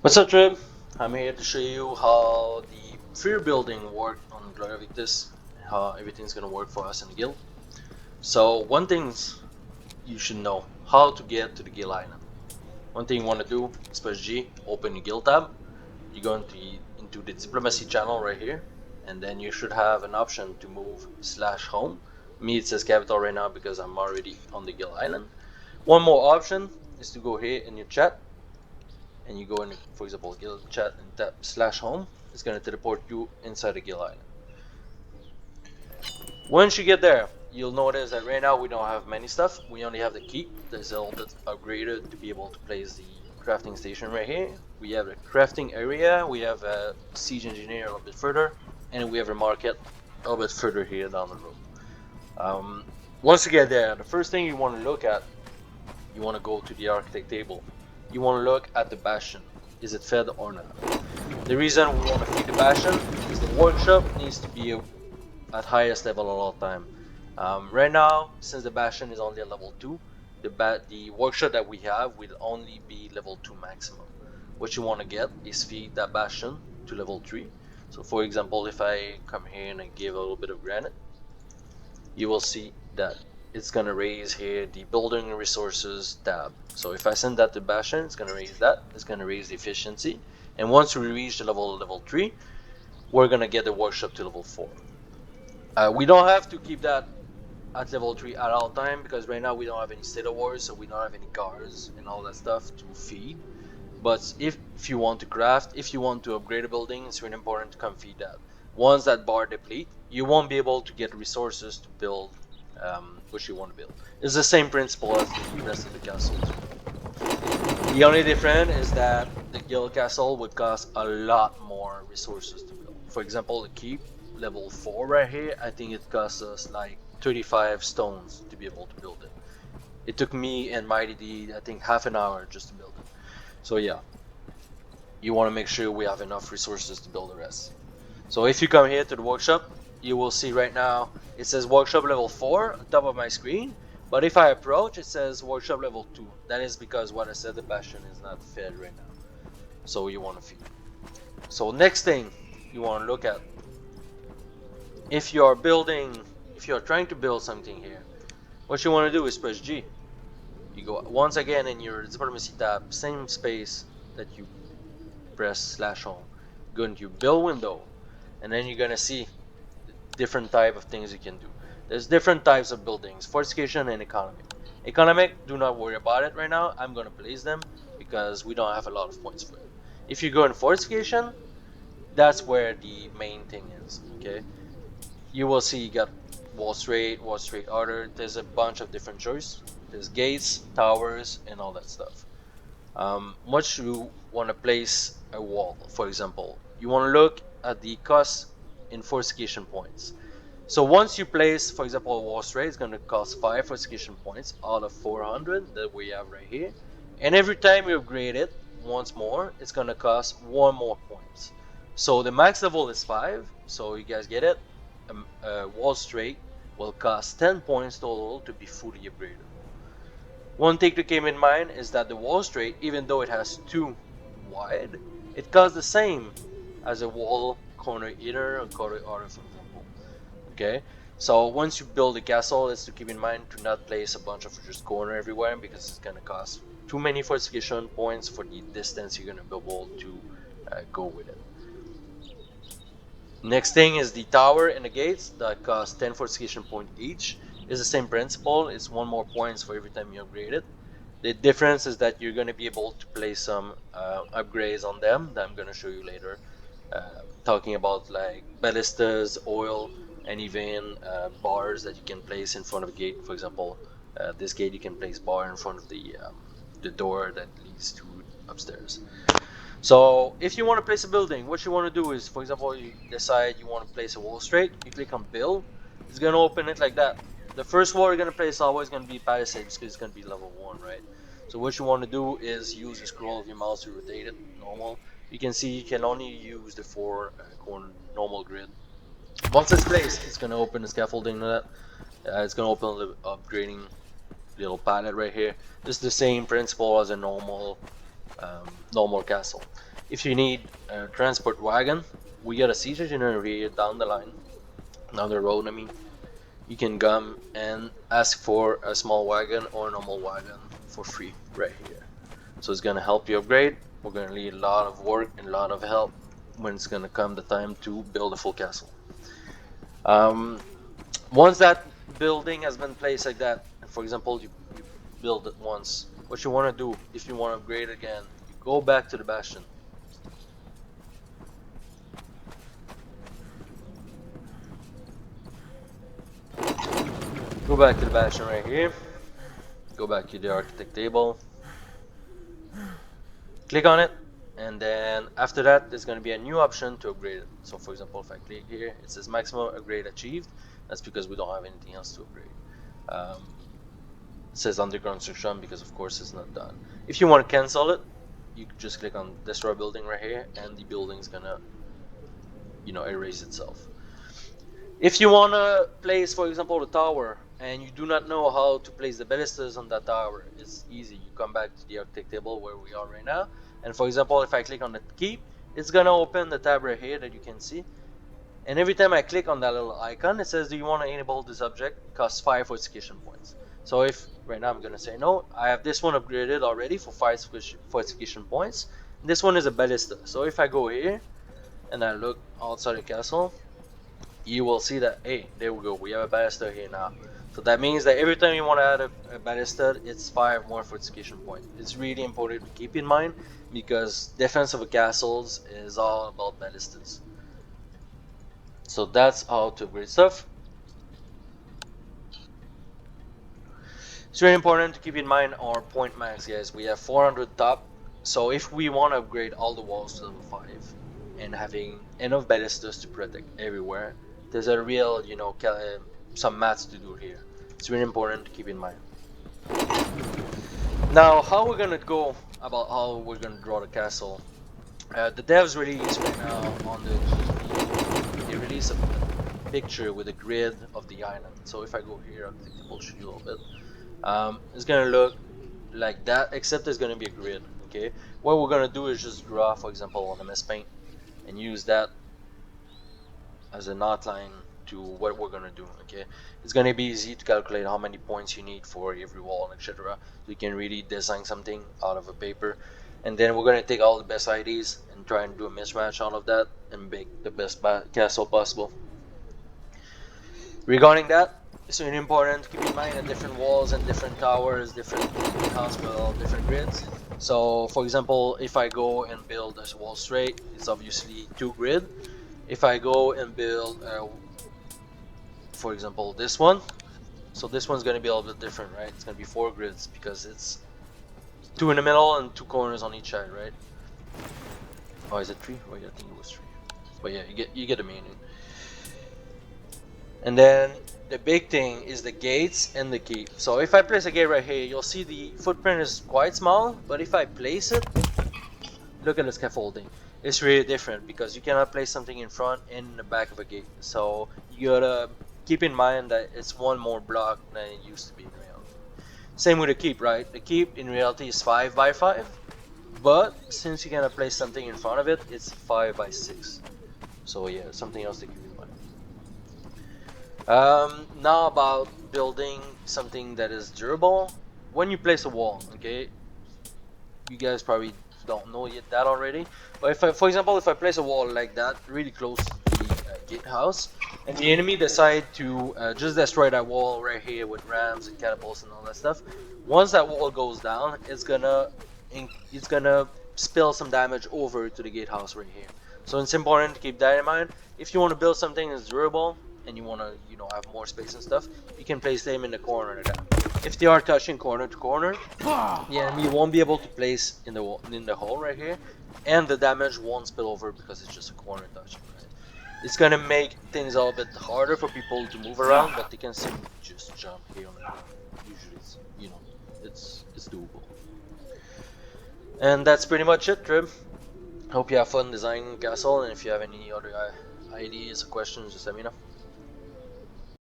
What's up, Trip? I'm here to show you how the fear building worked on Gloria Victis, how everything's gonna work for us in the guild. So one thing you should know how to get to the guild island. One thing you want to do is press G, open the guild tab. You go into the diplomacy channel right here, and then you should have an option to move /home. Me, it says capital right now because I'm already on the guild island. One more option is to go here in your chat and you go in, for example, guild chat and tap /home, it's going to teleport you inside the guild island. Once you get there, you'll notice that right now we don't have many stuff. We only have the keep. There's a little bit upgraded to be able to place the crafting station right here. We have a crafting area. We have a siege engineer a little bit further, and we have a market a little bit further here down the road. Once you get there, the first thing you want to look at, you want to go to the architect table. You want to look at the bastion. Is it fed or not? The reason we want to feed the bastion is the workshop needs to be at highest level at all time. Right now, since the bastion is only at level 2, the workshop that we have will only be level 2 maximum. What you want to get is feed that bastion to level 3. So for example, if I come here and I give a little bit of granite, you will see that it's gonna raise here the building resources tab. So if I send that to Bastion, it's gonna raise that, it's gonna raise the efficiency. And once we reach the level 3, we're gonna get the workshop to level 4. We don't have to keep that at level 3 at all time because right now we don't have any state awards, so we don't have any guards and all that stuff to feed. But if you want to craft, if you want to upgrade a building, it's really important to come feed that. Once that bar deplete, you won't be able to get resources to build what you want to build. It's the same principle as the rest of the castles. The only difference is that the guild castle would cost a lot more resources to build. For example, the keep level 4 right here, I think it costs us like 35 stones to be able to build it. It took me and Mighty D, I think, half an hour just to build it. So yeah, you want to make sure we have enough resources to build the rest. So if you come here to the workshop, you will see right now it says workshop level 4 on top of my screen, but if I approach it says workshop level 2. That is because what I said, the bastion is not fed right now, so you want to feed. So next thing you want to look at, if you are trying to build something here, what you want to do is press G. You go once again in your diplomacy tab, same space that you press /home, go into build window, and then you're gonna see different type of things you can do. There's different types of buildings: fortification and economic. Economic, do not worry about it right now. I'm gonna place them because we don't have a lot of points for it. If you go in fortification, that's where the main thing is. Okay, you will see you got wall straight order. There's a bunch of different choices. There's gates, towers, and all that stuff. Once you want to place a wall, for example, you want to look at the cost in fortification points. So once you place, for example, a wall straight, it's going to cost 5 fortification points out of 400 that we have right here. And every time you upgrade it once more, it's going to cost 1 more points. So the max level is 5, so you guys get it. Wall straight will cost 10 points total to be fully upgraded. One thing to keep in mind is that the wall straight, even though it has 2 wide, it costs the same as a wall corner inner and corner outer, for example. Okay, so once you build a castle, it's to keep in mind to not place a bunch of just corner everywhere because it's gonna cost too many fortification points for the distance you're gonna be able to go with it. Next thing is the tower and the gates that cost 10 fortification point each. It's the same principle. It's 1 more points for every time you upgrade it. The difference is that you're going to be able to place some upgrades on them that I'm going to show you later. Talking about like ballistas, oil, and even bars that you can place in front of a gate. For example, this gate you can place bar in front of the door that leads to upstairs. So if you want to place a building, what you want to do is, for example, you decide you want to place a wall straight, you click on build, it's going to open it like that. The first wall you're going to place is always going to be palisades because it's going to be level 1, right? So what you want to do is use the scroll of your mouse to rotate it normal. You can see you can only use the 4 corner normal grid. Once it's placed, it's going to open the scaffolding that. It's going to open the upgrading little palette right here. This is the same principle as a normal normal castle. If you need a transport wagon, we got a siege generator down the line, down the road. I mean, you can come and ask for a small wagon or a normal wagon for free right here. So it's gonna help you upgrade. We're gonna need a lot of work and a lot of help when it's gonna come the time to build a full castle. Once that building has been placed like that, and for example you build it once, what you want to do if you want to upgrade again, you go back to the bastion. Go back to the bastion right here. Go back to the architect table. Click on it, and then after that there's going to be a new option to upgrade it. So for example, if I click here, it says maximum upgrade achieved. That's because we don't have anything else to upgrade. It says under construction because of course it's not done. If you want to cancel it, you just click on destroy building right here, and the building's gonna, you know, erase itself. If you want to place, for example, the tower, and you do not know how to place the ballistas on that tower, it's easy. You come back to the architect table where we are right now, and for example, if I click on the keep, it's gonna open the tab right here that you can see. And every time I click on that little icon, it says, do you want to enable this object? It costs 5 fortification points. So if right now I'm gonna say no, I have this one upgraded already for 5 fortification points. This one is a ballista. So if I go here and I look outside the castle, you will see that, hey, there we go, we have a ballista here now. So that means that every time you want to add a ballista, it's 5 more fortification points. It's really important to keep in mind because defense of castles is all about ballistas. So that's how to upgrade stuff. It's very important to keep in mind our point max, guys. We have 400 top, so if we want to upgrade all the walls to level 5 and having enough ballistas to protect everywhere, there's a real, you know, some maths to do here. It's really important to keep in mind. Now, how we're gonna go about how we're gonna draw the castle. The devs release right now on the GP, they release a picture with a grid of the island. So if I go here, I'll take the bullshit a little bit. It's gonna look like that, except there's gonna be a grid. Okay, what we're gonna do is just draw, for example, on MS Paint, and use that as an outline to what we're gonna do. Okay, it's gonna be easy to calculate how many points you need for every wall, etc. So you can really design something out of a paper, and then we're gonna take all the best ideas and try and do a mismatch out of that and make the best castle possible. Regarding that, it's really important to keep in mind that different walls and different towers, different house will different grids. So for example, if I go and build a wall straight, it's obviously 2 grid. If I go and build for example this one, so this one's going to be a little bit different, right? It's going to be 4 grids because it's 2 in the middle and 2 corners on each side, right? Oh, is it 3? Oh yeah, I think it was 3. But yeah, you get the meaning. And then the big thing is the gates and the keep. So if I place a gate right here, you'll see the footprint is quite small, but if I place it, look at the scaffolding. It's really different because you cannot place something in front and in the back of a gate. So you gotta keep in mind that it's 1 more block than it used to be in reality. Same with the keep, right? The keep in reality is 5 by 5, but since you're gonna place something in front of it, it's 5 by 6. So yeah, something else to keep in mind. Now about building something that is durable. When you place a wall, okay, you guys probably don't know yet that already, but if I, for example, if I place a wall like that really close to the gatehouse, and the enemy decide to just destroy that wall right here with rams and catapults and all that stuff, once that wall goes down, it's gonna spill some damage over to the gatehouse right here. So it's important to keep that in mind. If you want to build something that's durable and you want to, you know, have more space and stuff, you can place them in the corner like that. If they are touching corner to corner, the enemy won't be able to place in the hole right here, and the damage won't spill over because it's just a corner touching. Right? It's gonna make things a little bit harder for people to move around, but they can simply just jump here on the ground. Usually, it's, you know, it's doable. And that's pretty much it, Trib. Hope you have fun designing castle, and if you have any other ideas or questions, just let me know.